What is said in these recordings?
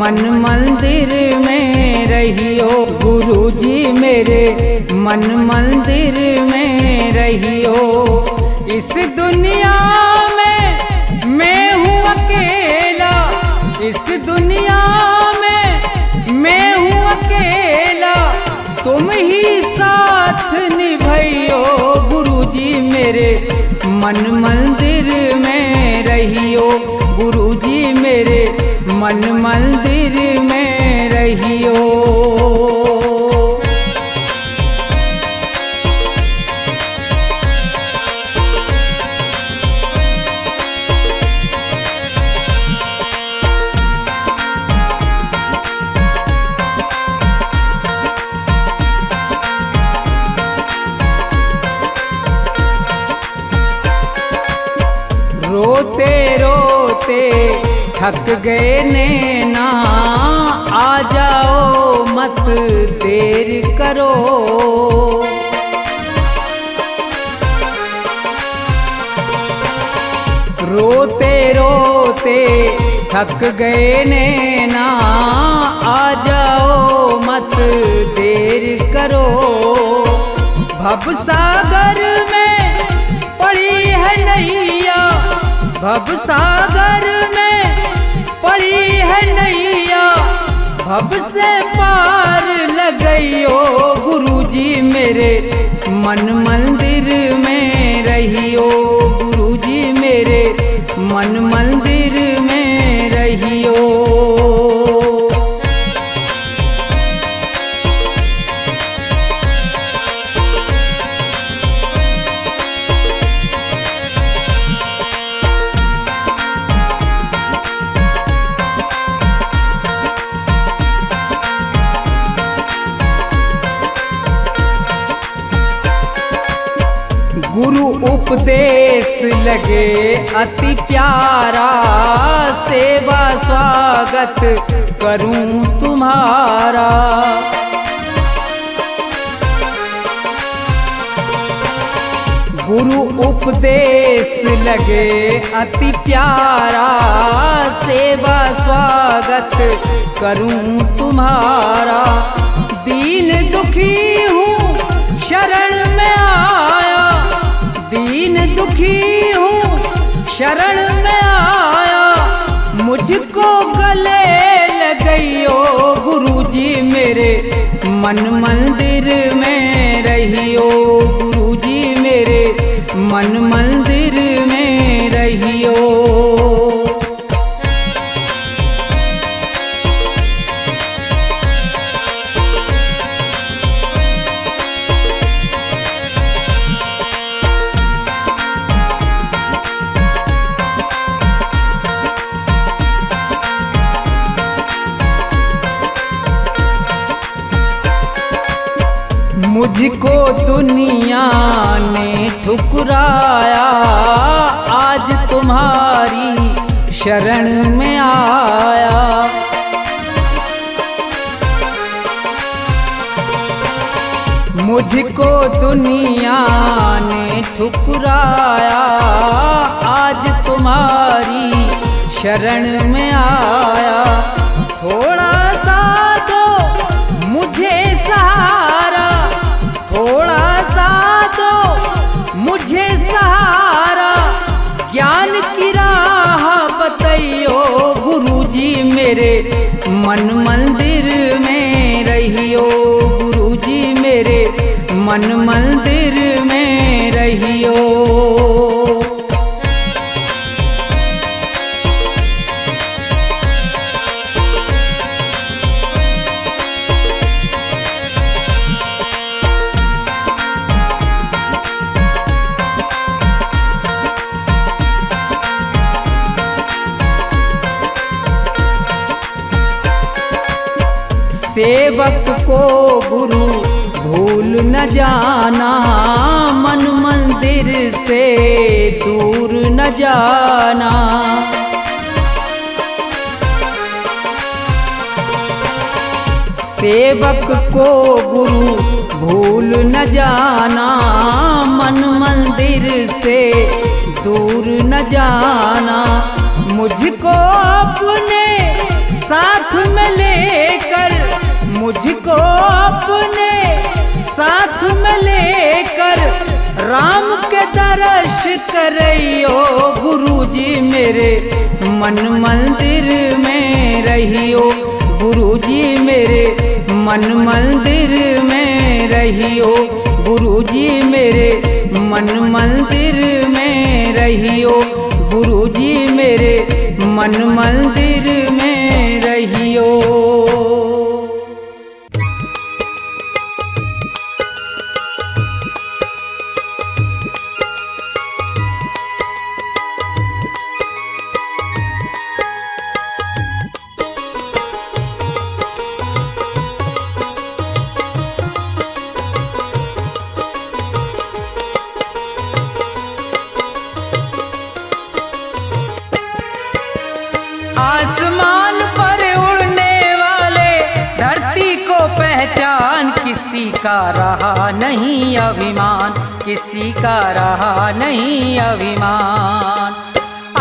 मन मंदिर में रहियो। गुरुजी मेरे मन मंदिर में रहियो। इस दुनिया में मैं हूँ अकेला, इस दुनिया में मैं हूँ अकेला, तुम ही साथ निभाइयो। गुरुजी मेरे मन मंदिर में रहियो। गुरुजी मेरे मन मंदिर में रहियो। रोते रोते थक गए नैना, आ जाओ मत देर करो। रोते रोते थक गए नैना, आ जाओ मत देर करो। भवसागर में पड़ी है नैया, भवसागर में पड़ी है नैया, भव से पार लगइयो। गुरुजी मेरे मन मंदिर में रहियो। गुरुजी मेरे मन मंदिर में रहियो। गुरु उपदेश लगे अति प्यारा, सेवा स्वागत करूं तुम्हारा। गुरु उपदेश लगे अति प्यारा, सेवा स्वागत करूं तुम्हारा। दीन दुखी हूँ शरण में आया, दीन दुखी हूँ शरण में आया, मुझको गले लगइयो। गुरुजी मेरे मन मंदिर में रहियो। गुरुजी मेरे मन मंदिर में रहियो। मुझको दुनिया ने ठुकराया, आज तुम्हारी शरण में आया। मुझको दुनिया ने ठुकराया, आज तुम्हारी शरण में आया। थोड़ा सा दो मुझे सहारा, थोड़ा सा दो मुझे सहारा, ज्ञान की राह बताइयो। गुरुजी मेरे मन मंदिर में रहियो। गुरुजी मेरे मन मंदिर में रहियो। सेवक को गुरु भूल न जाना, मन मंदिर से दूर न जाना। सेवक को गुरु भूल न जाना, मन मंदिर से दूर न जाना। मुझको अपने साथ में लेकर, मुझको अपने साथ में लेकर राम के दर्श करइयो गुरुजी मेरे मन मंदिर में रहियो, गुरुजी मेरे मन मंदिर में रहियो, गुरुजी मेरे मन मंदिर में रहियो, गुरुजी मेरे मन मंदिर में रहियो। आसमान पर उड़ने वाले धरती को पहचान, किसी का रहा नहीं अभिमान, किसी का रहा नहीं अभिमान।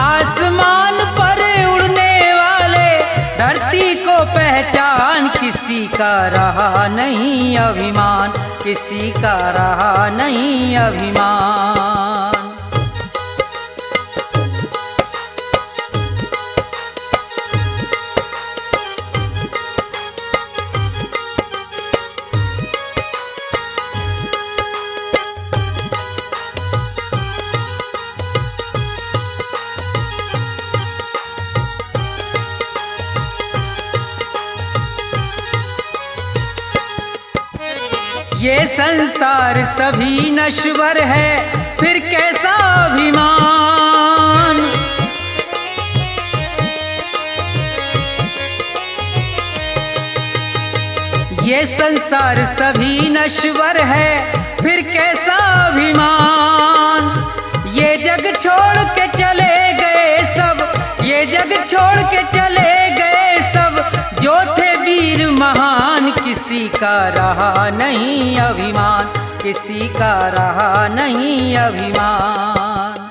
आसमान पर उड़ने वाले धरती को पहचान, किसी का रहा नहीं अभिमान, किसी का रहा नहीं अभिमान। ये संसार सभी नश्वर है, फिर कैसा अभिमान। ये संसार सभी नश्वर है, फिर कैसा अभिमान। ये जग छोड़ के चले गए सब, ये जग छोड़ के चले गए सब, जो थे वीर महान, किसी का रहा नहीं अभिमान, किसी का रहा नहीं अभिमान।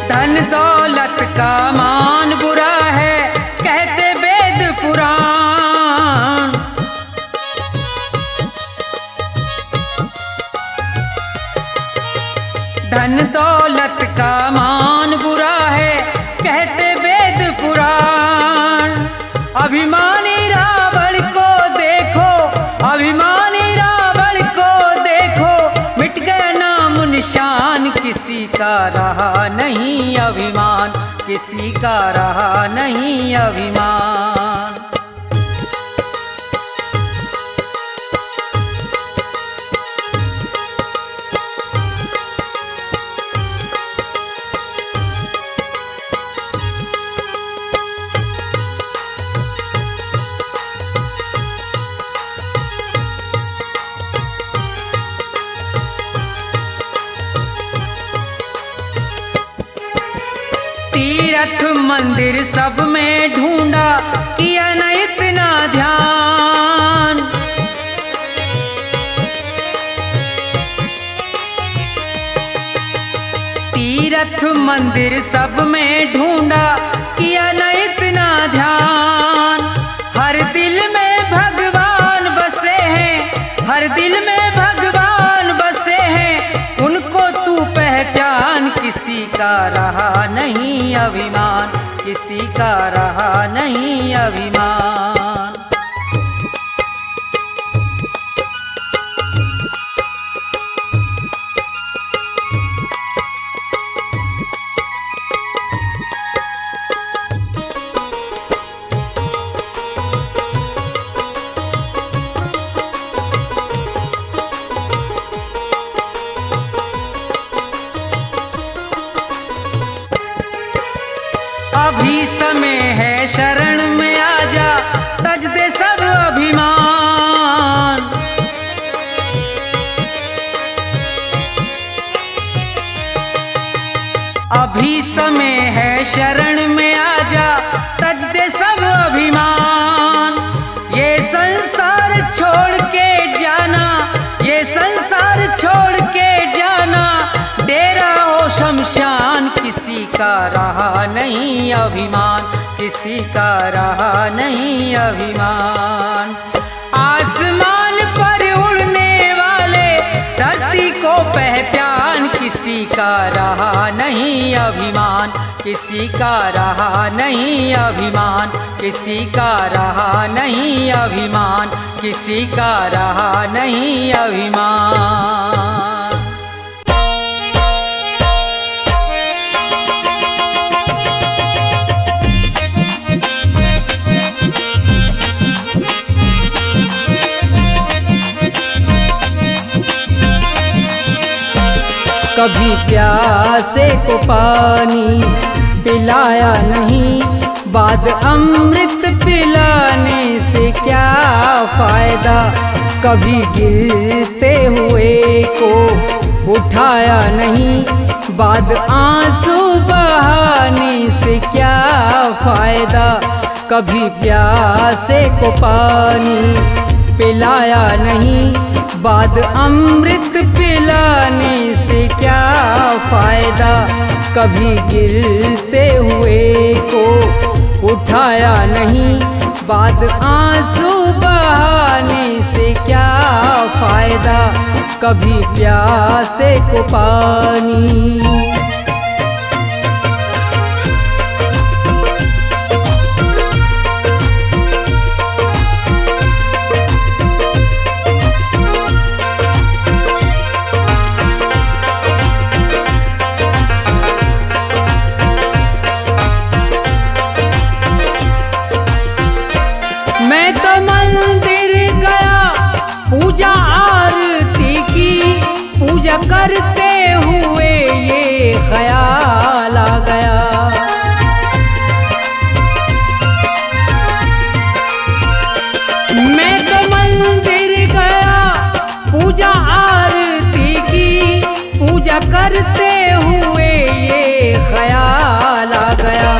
धन दौलत का मान बुरा है, कहते वेद पुराण। धन दौलत का मान बुरा है, कहते वेद पुराण। अभिमानी रावण को देखो, अभिमानी रावण को देखो, मिट गया नाम निशान, किसी का रहा नहीं अभिमान, किसी का रहा नहीं अभिमान। तीर्थ मंदिर सब में ढूंढा, किया न इतना ध्यान। तीर्थ मंदिर सब में ढूंढा, किया न इतना ध्यान। हर दिल में भगवान बसे हैं, हर दिल में भगवान बसे हैं, उनको तू पहचान, किसी का रहा नहीं अभिमान, किसी का रहा नहीं अभिमान। अभी समय है शरण में आजा, तज दे सब अभिमान। अभी समय है शरण में आजा, तज दे सब अभिमान। ये संसार छोड़ के जाना, ये संसार छोड़ के जाना, डेरा हो शमशान। किसी का रहा नहीं अभिमान, किसी का रहा नहीं अभिमान। आसमान पर उड़ने वाले धरती को पहचान, किसी का रहा नहीं अभिमान, किसी का रहा नहीं अभिमान, किसी का रहा नहीं अभिमान, किसी का रहा नहीं अभिमान। कभी प्यासे को पानी पिलाया नहीं, बाद अमृत पिलाने से क्या फायदा। कभी गिरते हुए को उठाया नहीं, बाद आंसू बहाने से क्या फायदा। कभी प्यासे को पानी पिलाया नहीं, बाद अमृत पिलाने से क्या फायदा। कभी गिरते हुए को उठाया नहीं, बाद आंसू बहाने से क्या फायदा। कभी प्यासे को पानी। मैं तो मंदिर गया पूजा आरती की, पूजा करते हुए ये ख्याल आ गया। मैं तो मंदिर गया पूजा आरती की, पूजा करते हुए ये ख्याल आ गया।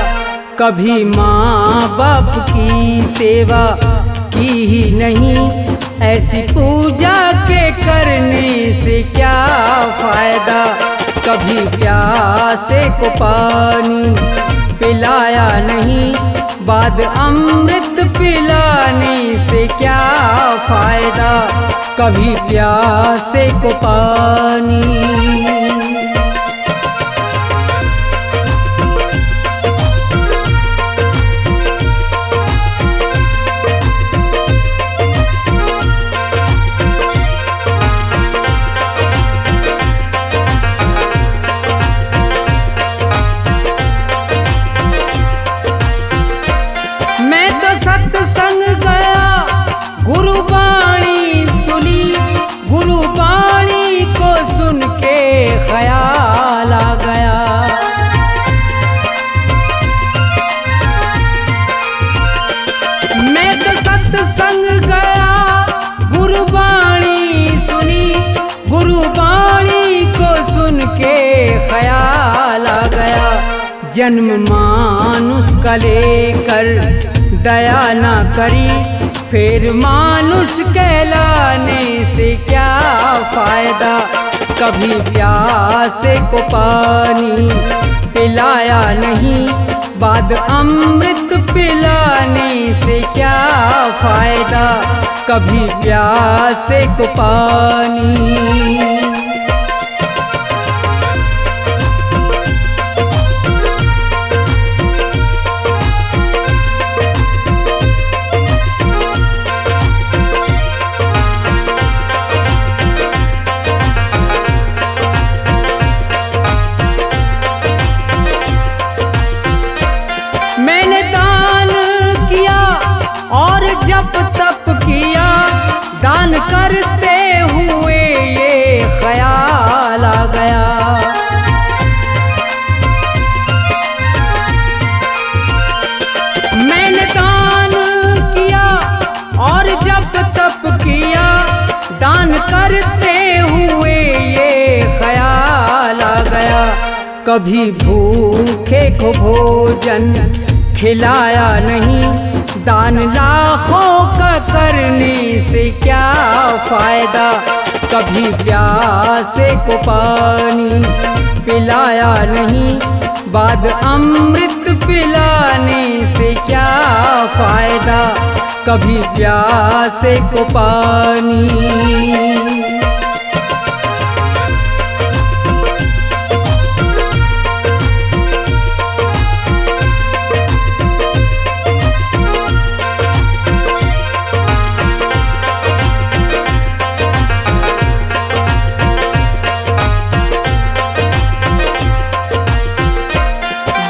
कभी माँ बाप की सेवा की ही नहीं, ऐसी पूजा के करने से क्या फायदा। कभी प्यासे को पानी पिलाया नहीं, बाद अमृत पिलाने से क्या फायदा। कभी प्यासे को पानी। मैं तो सत्संग गया, गुरुवाणी सुनी, गुरुवाणी को सुन के ख्याल आ गया। मैं तो सत्संग गया, गुरुवाणी सुनी, गुरुवाणी को सुन के ख्याल आ गया। जन्म मानुष का लेकर दया ना करी, फिर मानुष कहलाने से क्या फायदा। कभी प्यासे को पानी पिलाया नहीं, बाद अमृत पिलाने से क्या फायदा। कभी प्यासे को पानी। मैंने दान किया और जप तप किया, दान करते हुए ये ख्याल कभी भूखे को भोजन खिलाया नहीं, दान लाखों का करने से क्या फायदा। कभी प्यासे को पानी पिलाया नहीं, बाद अमृत पिलाने से क्या फायदा। कभी प्यासे को पानी।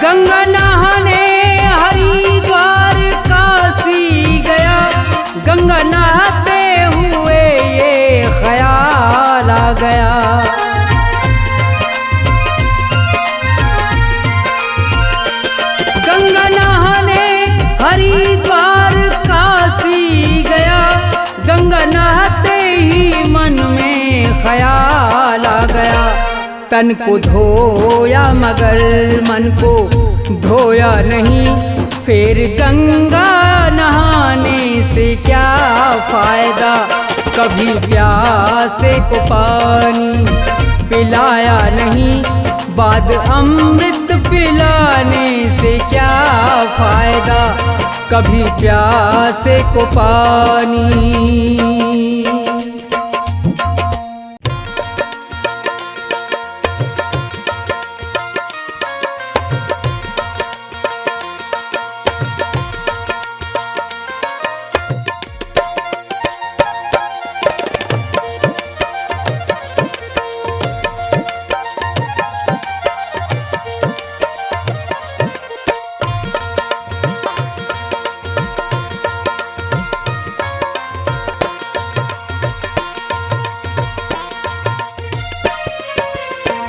गंगा नहाने हरिद्वार काशी गया, गंगा नहाते हुए ये ख्याल आ गया। गंगा नहाने हरिद्वार काशी गया, गंगा नहाते ही मन में ख्याल आ गया। तन को धोया मगर मन को धोया नहीं, फिर गंगा नहाने से क्या फायदा। कभी प्यासे को पानी पिलाया नहीं, बाद अमृत पिलाने से क्या फायदा। कभी प्यासे को पानी।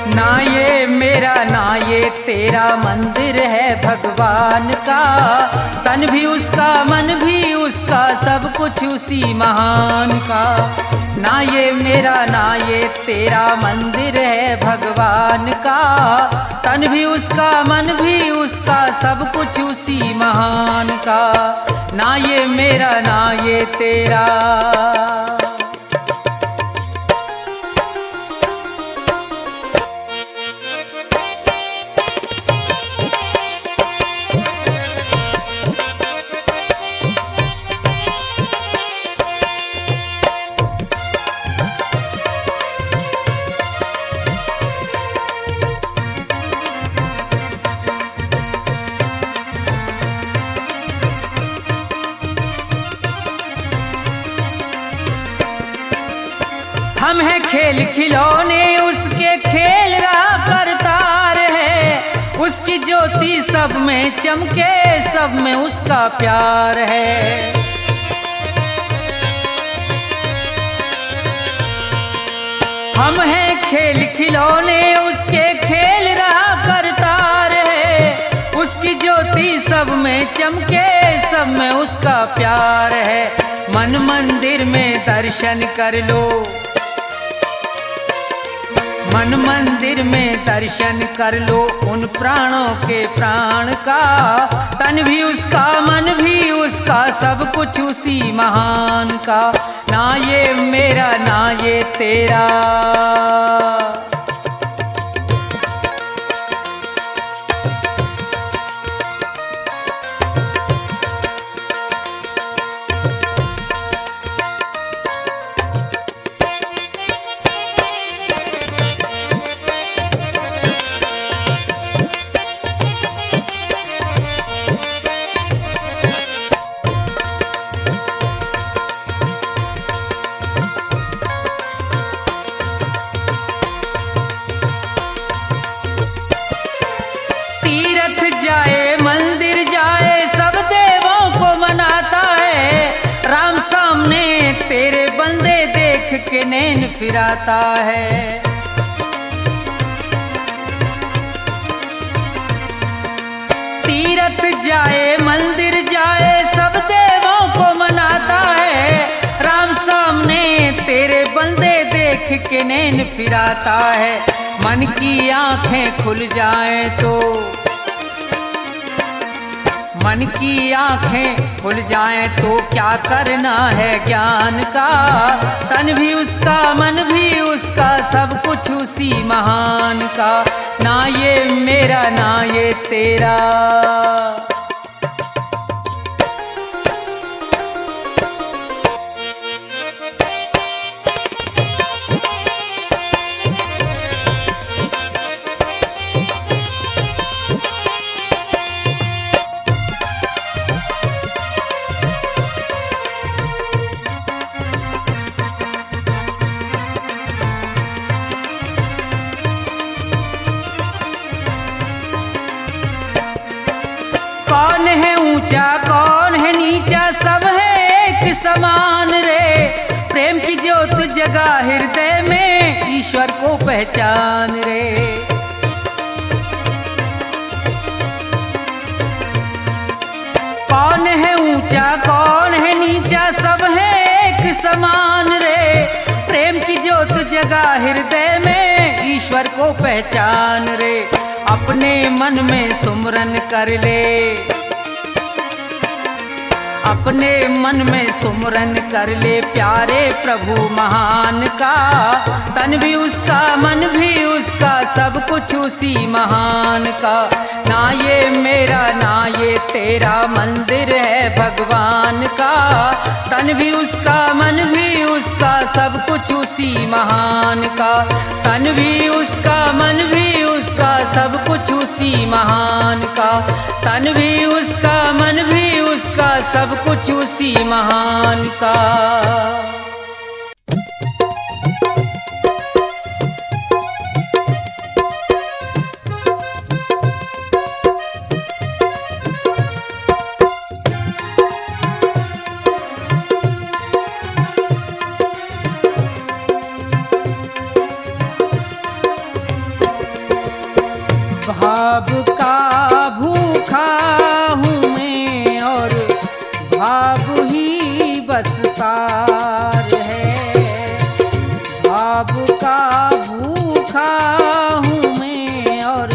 ना ये मेरा ना ये तेरा मंदिर है भगवान का, तन भी उसका मन भी उसका सब कुछ उसी महान का। ना ये मेरा ना ये तेरा मंदिर है भगवान का, तन भी उसका मन भी उसका सब कुछ उसी महान का। ना ये मेरा ना ये तेरा। हम हैं खेल खिलौने उसके खेल रहा करतार है, उसकी ज्योति सब में चमके सब में उसका प्यार है। हम हैं खेल खिलौने उसके खेल रहा करतार है, उसकी ज्योति सब में चमके सब में उसका प्यार है। मन मंदिर में दर्शन कर लो, मन मंदिर में दर्शन कर लो उन प्राणों के प्राण का। तन भी उसका मन भी उसका सब कुछ उसी महान का। ना ये मेरा ना ये तेरा। जाए मंदिर जाए सब देवों को मनाता है, राम सामने तेरे बंदे देख के नैन फिराता है। तीरथ जाए मंदिर जाए सब देवों को मनाता है, राम सामने तेरे बंदे देख देख के नैन फिराता है, मन की आंखें खुल जाएं तो, मन की आंखें खुल जाएं तो क्या करना है ज्ञान का। तन भी उसका मन भी उसका सब कुछ उसी महान का, ना ये मेरा ना ये तेरा। कौन है ऊंचा कौन है नीचा, सब है एक समान रे। प्रेम की ज्योत जगा हृदय में, ईश्वर को पहचान रे। कौन है ऊंचा कौन है नीचा, सब है एक समान रे। प्रेम की ज्योत जगा हृदय में, ईश्वर को पहचान रे। अपने मन में सुमरन कर ले, अपने मन में सुमरन कर ले प्यारे प्रभु महान का। तन भी उसका मन भी उसका सब कुछ उसी महान का, ना ये मेरा ना ये तेरा मंदिर है भगवान का। तन भी उसका मन भी उसका सब कुछ उसी महान का, तन भी उसका मन भी उसका सब कुछ उसी महान का। तन भी उसका मन भी उसका सब कुछ उसी महान का। भाव का भूखा हूँ मैं और भाव ही बस सार है। भाव का भूखा हूँ मैं और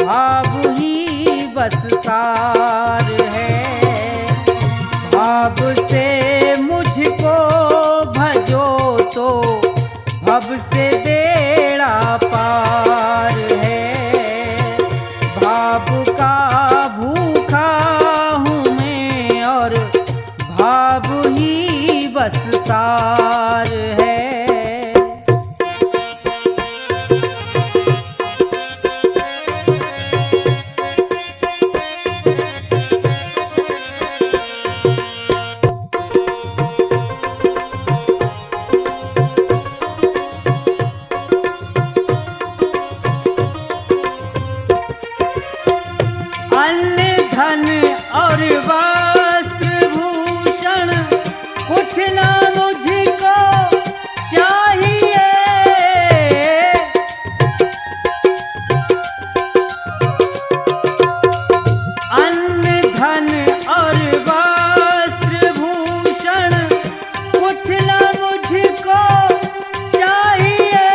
भाव ही बस सार है। भाव से मुझको भजो तो भव से बेड़ा पार है। भाव का भूखा हूँ मैं और भाव ही बस सार है। अन्न धन और वस्त्र भूषण कुछ ना मुझको चाहिए। अन्न धन और वस्त्र भूषण कुछ ना मुझको चाहिए।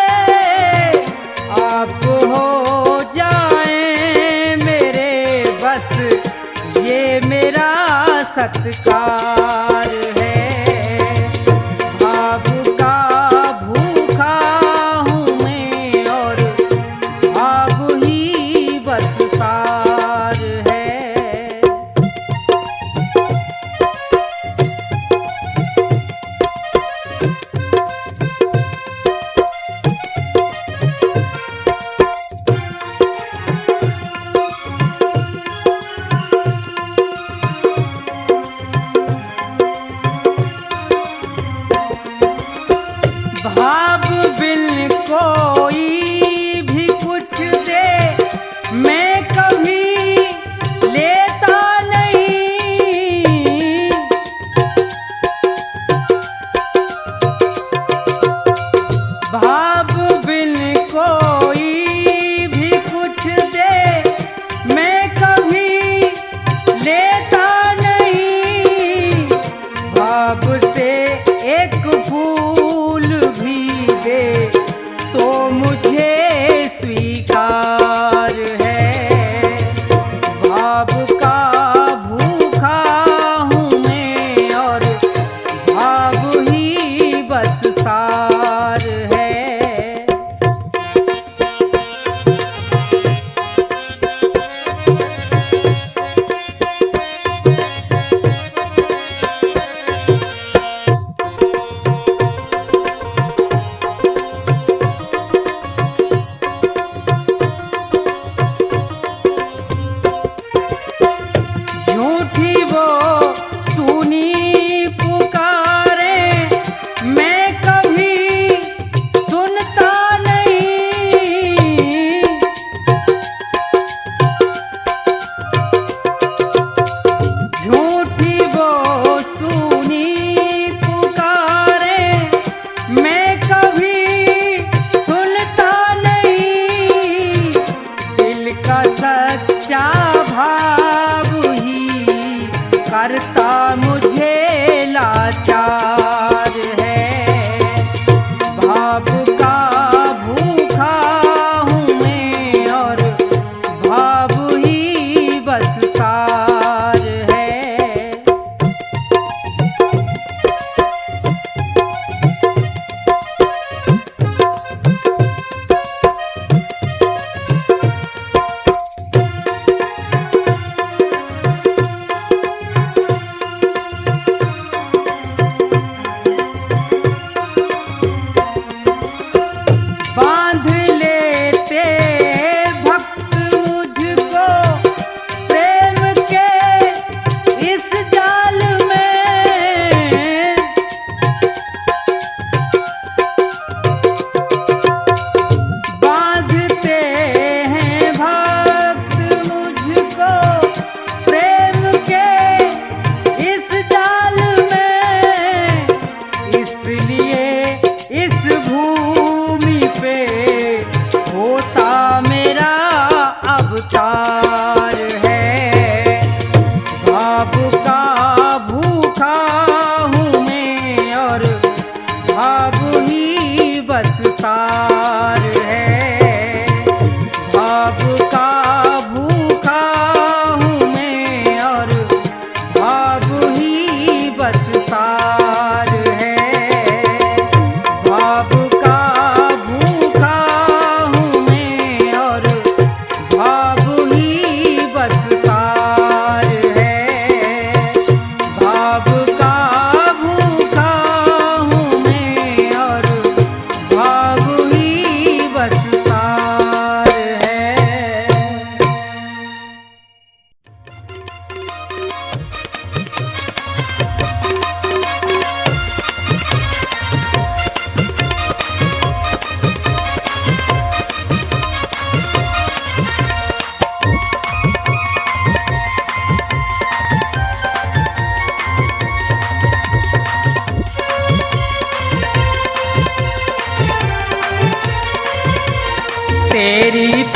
आप हो जाए मेरे बस ये मेरा सत्कार है। भाव का भूखा हूँ मैं और भाव ही बस सार है।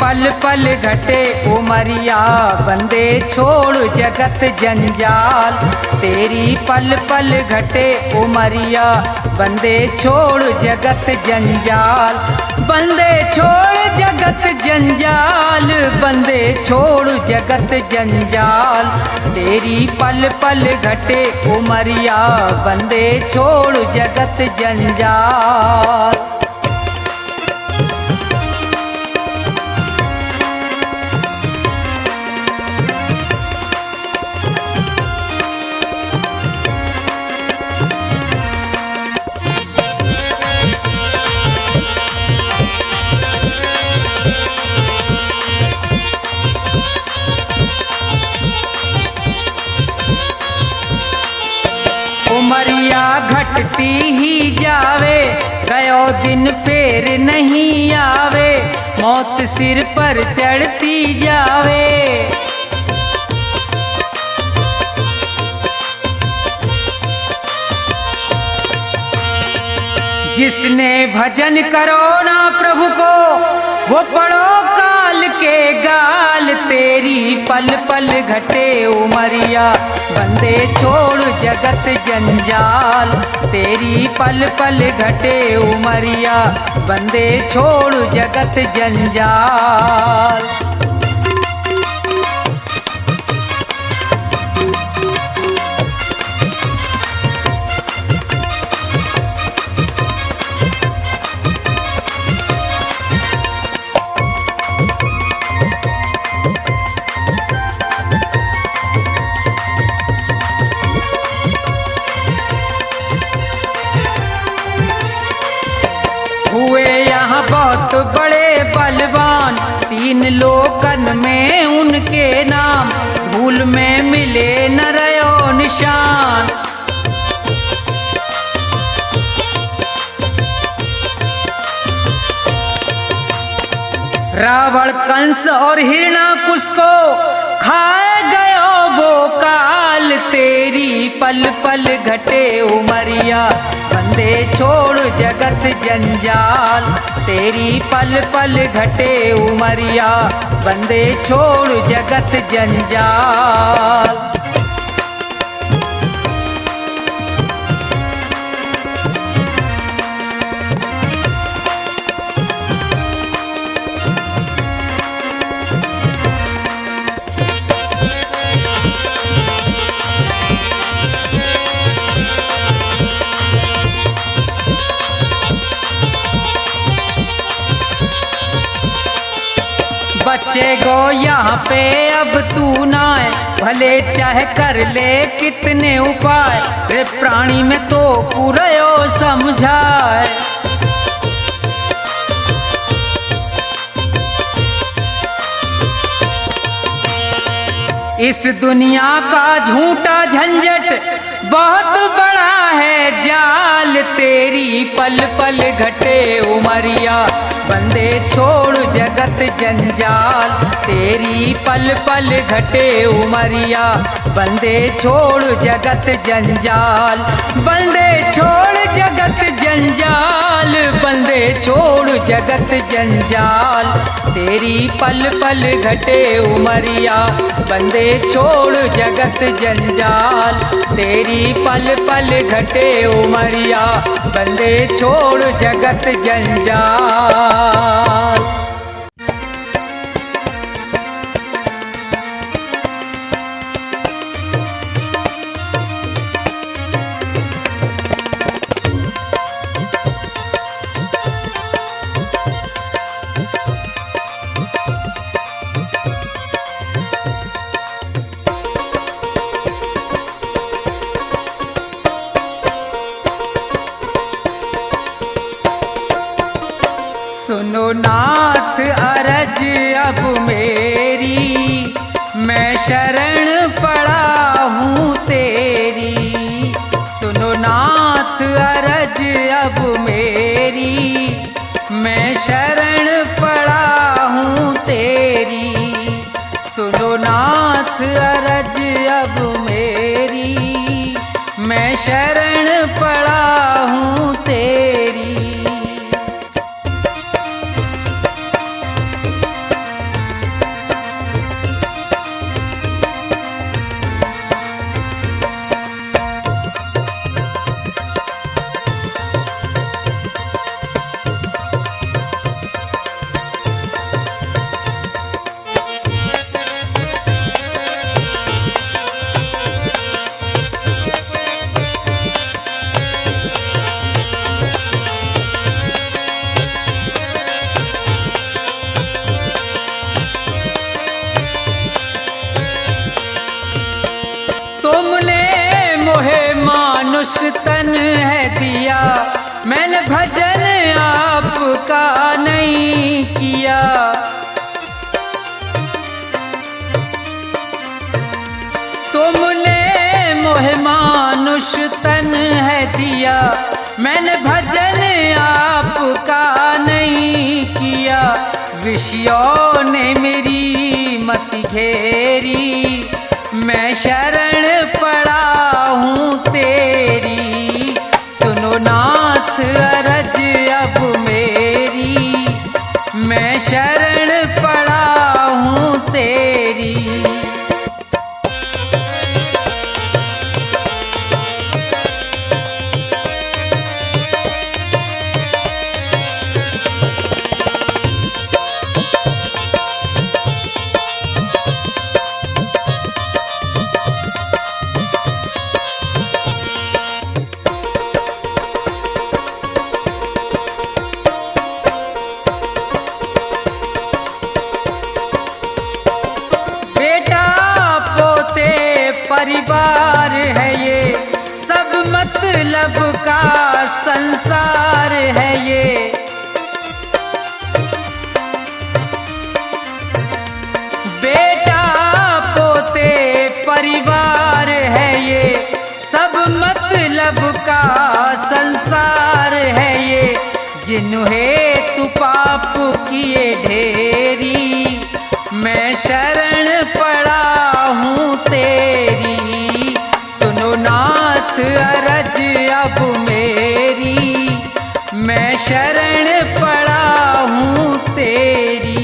पल पल घटे उमरिया, बंदे छोड़ जगत जंजाल। तेरी पल पल घटे उमरिया, बंदे छोड़ जगत जंजाल। बंदे छोड़ जगत जंजाल, बंदे छोड़ जगत जंजाल। तेरी पल पल घटे उमरिया, बंदे छोड़ जगत जंजाल। उमरिया घटती ही जावे, गयो दिन फेर नहीं आवे। मौत सिर पर चढ़ती जावे। जिसने भजन करो ना प्रभु को, वो पढ़ो काल के गाल। तेरी पल पल घटे उमरिया, बंदे छोड़ जगत जंजाल। तेरी पल पल घटे उमरिया, बंदे छोड़ जगत जंजाल। हुए यहाँ बहुत बड़े बलवान, तीन लोकन में उनके नाम। धूल में मिले न रयो निशान। रावण कंस और हिरणाकुश को खाए गयो वो काल। तेरी पल पल घटे उमरिया, बंदे छोड़ जगत जंजाल। तेरी पल पल घटे उमरिया, बंदे छोड़ जगत जंजाल। बचेगो यहाँ पे अब तू ना है, भले चाहे कर ले कितने उपाय। रे प्राणी में तो पूरयो समझाए। इस दुनिया का झूठा झंझट बहुत बड़ा है जाल। तेरी पल पल घटे उमरिया, बंदे छोड़ जगत जंजाल। तेरी पल पल घटे उमरिया, बंदे छोड़ जगत जंजाल। बंदे छोड़ जगत जंजाल, बंदे छोड़ जगत जंजाल। तेरी पल पल घटे उमरिया, बंदे छोड़ जगत जंजाल। तेरी पल पल घटे उमरिया, बंदे छोड़ जगत जंजाल। सुनो नाथ अरज अब मेरी, मैं शरण पड़ा हूँ तेरी। सुनो नाथ अरज अब मेरी, मैं शरण पड़ा हूँ तेरी। सुनो नाथ अरज अब मेरी, मैं शरण पड़ा हूँ तेरी। मानुष तन है दिया, मैंने भजन आपका नहीं किया। तुमने मोह मानुष तन है दिया, मैंने भजन आपका नहीं किया। विषयों ने मेरी मति घेरी, मैं शरण पड़ा हूँ तेरी। सुनो नाथ अरज अब मेरी, मैं शरण पड़ा हूँ तेरी। परिवार है ये, सब मतलब का संसार है ये। बेटा पोते परिवार है ये, सब मतलब का संसार है ये। जिन्हें तू पाप किए ढेरी, मैं शरण पड़ा हूँ तेरी। सुनो नाथ अरज अब मेरी, मैं शरण पड़ा हूँ तेरी।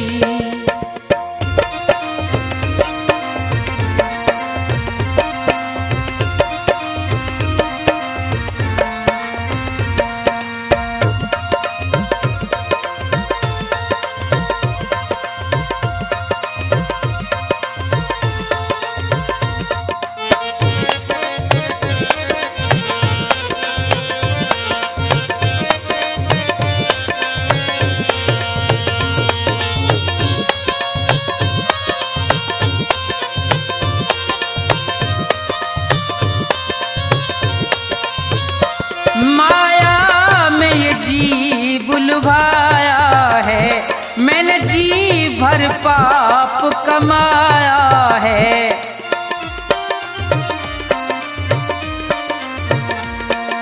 माया में ये जी बुलवाया है, मैंने जी भर पाप कमाया है।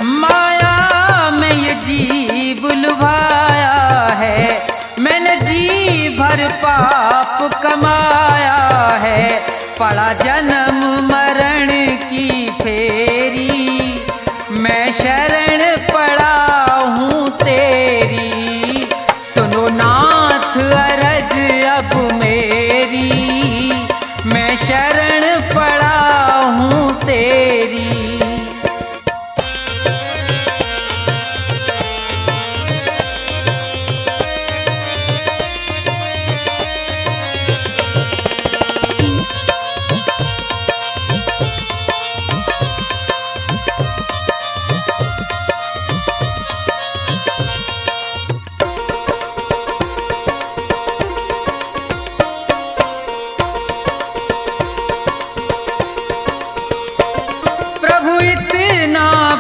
माया में ये जी बुलवाया है, मैंने जी भर पाप कमाया है। पड़ा जन्म मरण की फेरी, मैं शरण पड़ा हूँ तेरी। सुनो नाथ अरज अब मेरी, मैं शरण पड़ा हूँ तेरी।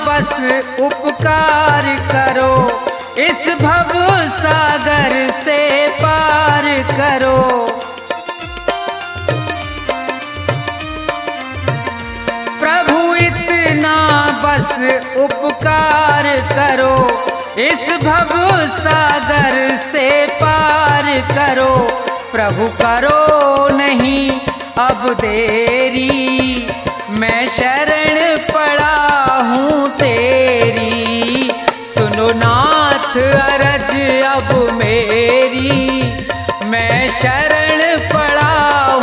बस उपकार करो, इस भव सागर से पार करो। प्रभु इतना बस उपकार करो, इस भव सागर से पार करो। प्रभु करो नहीं अब देरी, मैं शरण पड़ा हूँ तेरी। सुनो नाथ अरज अब मेरी, मैं शरण पड़ा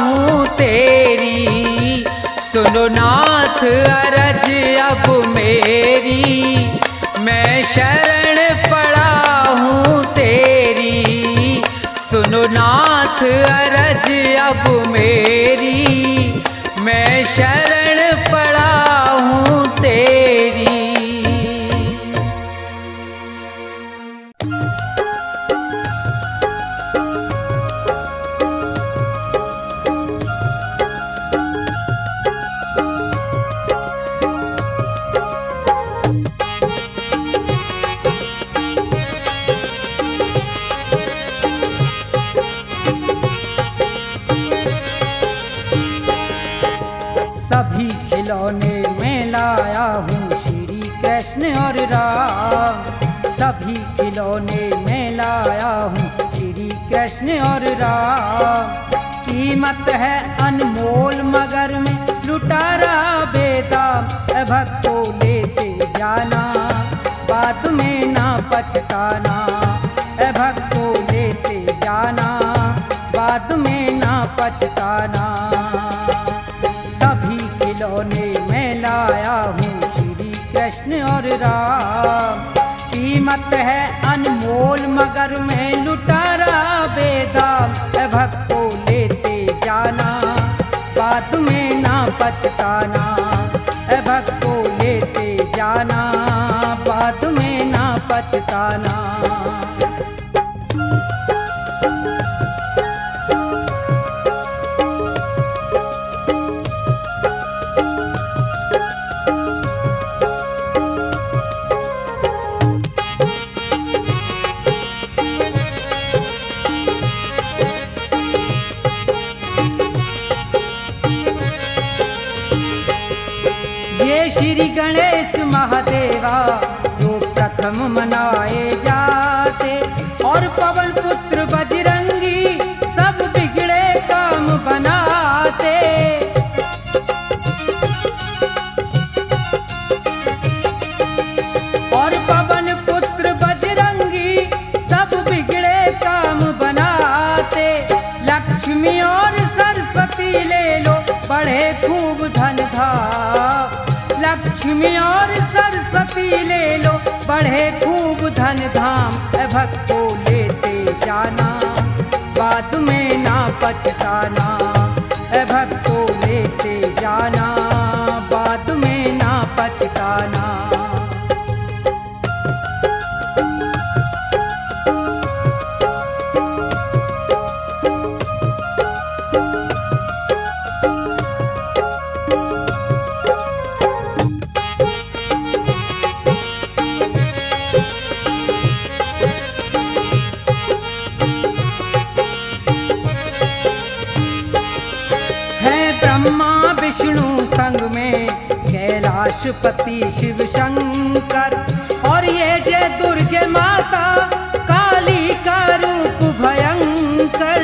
हूँ तेरी। सुनो नाथ अरज अब मेरी, मैं शरण पड़ा हूँ तेरी। सुनो नाथ अरज अब मेरी, मैं शरण पड़ा हूँ तेरी। राम, सभी खिलौने मैं लाया हूँ श्री कृष्ण और राम। कीमत है अनमोल मगर में लुटा रहा बेदाम, भक्तों लेते जाना बाद में ना पछताना, भक्तों लेते जाना बाद में ना पछताना। सभी खिलौने मैं लाया हूँ श्री कृष्ण और राम, कीमत है अनमोल मगर मैं लुटा रहा बेदाम, भक्तों लेते जाना बाद में ना पछताना, भक्तों लेते जाना बाद में ना पछताना। ये श्री गणेश महादेवा जो प्रथम मनाए जाते, और पवन पुत्र बजरंगी सब बिगड़े काम बनाते। और पवन पुत्र बजरंगी सब बिगड़े काम बनाते। लक्ष्मी और सरस्वती ले लो बढ़े खूब धन धाम, लक्ष्मी और सरस्वती ले लो बढ़े खूब धन धाम, भक्तों लेते जाना बाद में ना पछताना, भक्तों लेते जाना बाद में ना पछताना। ब्रह्मा विष्णु संग में कैलाशपति शिव शंकर, और ये जय दुर्गे माता काली का रूप भयंकर।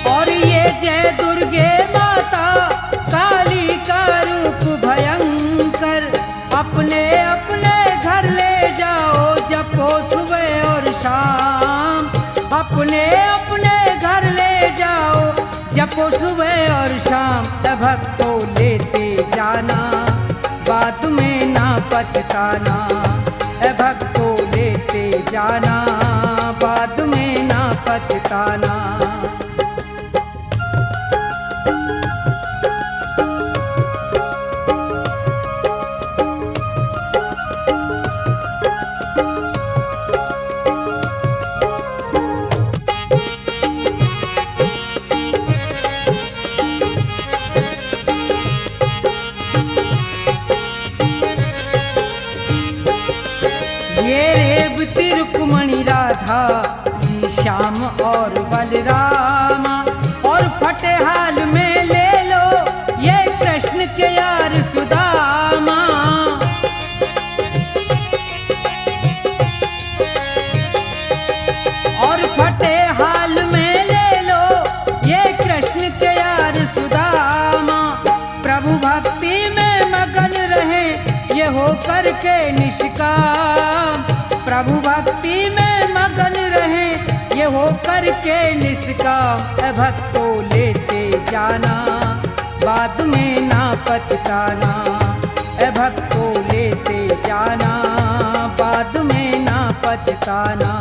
और ये जय दुर्गे माता काली का रूप भयंकर, अपने अपने घर ले जाओ जपो सुबह और शाम, अपने अपने घर ले जाओ जपो सुबह और शाम, भक्तों लेते जाना बाद में ना पछताना, भक्तों लेते जाना बाद में ना पछताना। ये रेवती रुक्मणी राधा जी श्याम और बलरामा, और फटेहाल में ले लो ये कृष्ण के यार सुदामा। और फटेहाल में ले लो ये कृष्ण के यार सुदामा, प्रभु भक्ति में मगन रहे ये हो करके निष्काम, प्रभु भक्ति में मगन रहे ये हो करके निष्काम, भक्तों लेते जाना बाद में ना पछताना, भक्तों लेते जाना बाद में ना पछताना।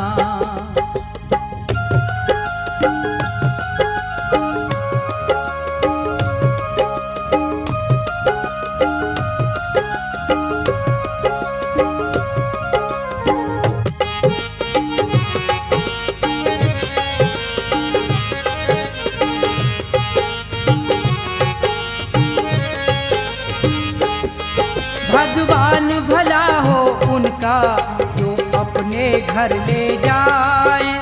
भगवान भला हो उनका जो अपने घर ले जाए,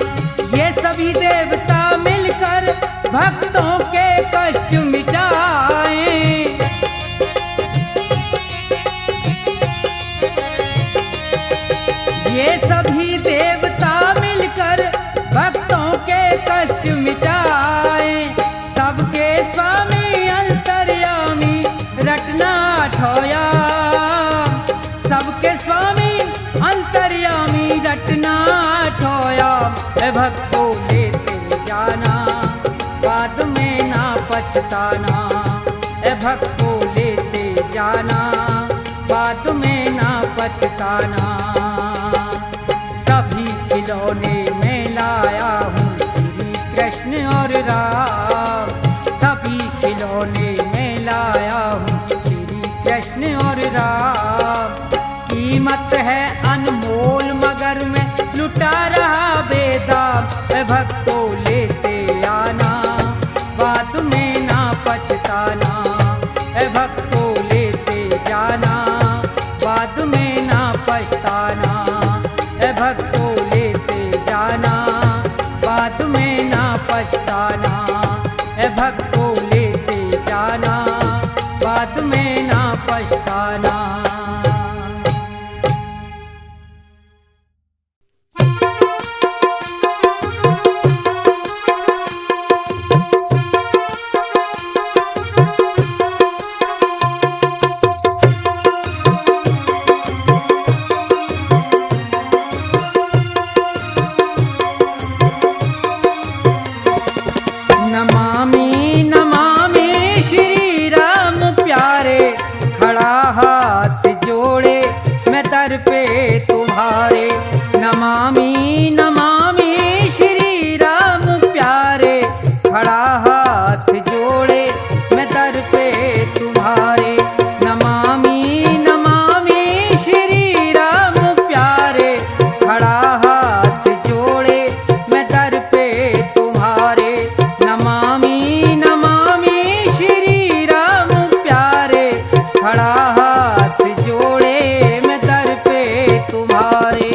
ये सभी देवता मिलकर भक्तों के कष्ट मिटाएं। देवता मिलकर भक्तों के कष्ट मिटाए। सबके स्वामी अंतर्यामी रटना ठोया, सबके स्वामी अंतर्यामी रटना ठोया। ए भक्तों लेते जाना बाद में ना पछताना, ए भक्तों लेते जाना बाद में ना पछताना। सभी खिलौने में लाया हूँ श्री कृष्ण और राम, सभी खिलौने में लाया हूँ श्री कृष्ण और राम। कीमत है अनमोल मगर मैं लुटा रहा बेदाम, ए भक्तों लेते आना बाद में ना पछताना, ए भक्तों लेते जाना बाद में ना पछताना, ए भक्तों लेते जाना बाद में ना पछताना, ए भक्तों लेते जाना बाद में ना पछताना। नमामि नमामि श्री राम प्यारे, खड़ा हाथ जोड़े मैं दर पे तुम्हारे। नमामि नमामि श्री राम प्यारे, खड़ा हाथ जोड़े मैं दर पे तुम्हारे। नमामि नमामि श्री राम प्यारे, खड़ा हाथ जोड़े मैं दर पे तुम्हारे। नमामि नमामि श्री राम प्यारे, खड़ा हाथ जोड़े मैं दर पे तुम्हारे।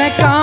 मैं काम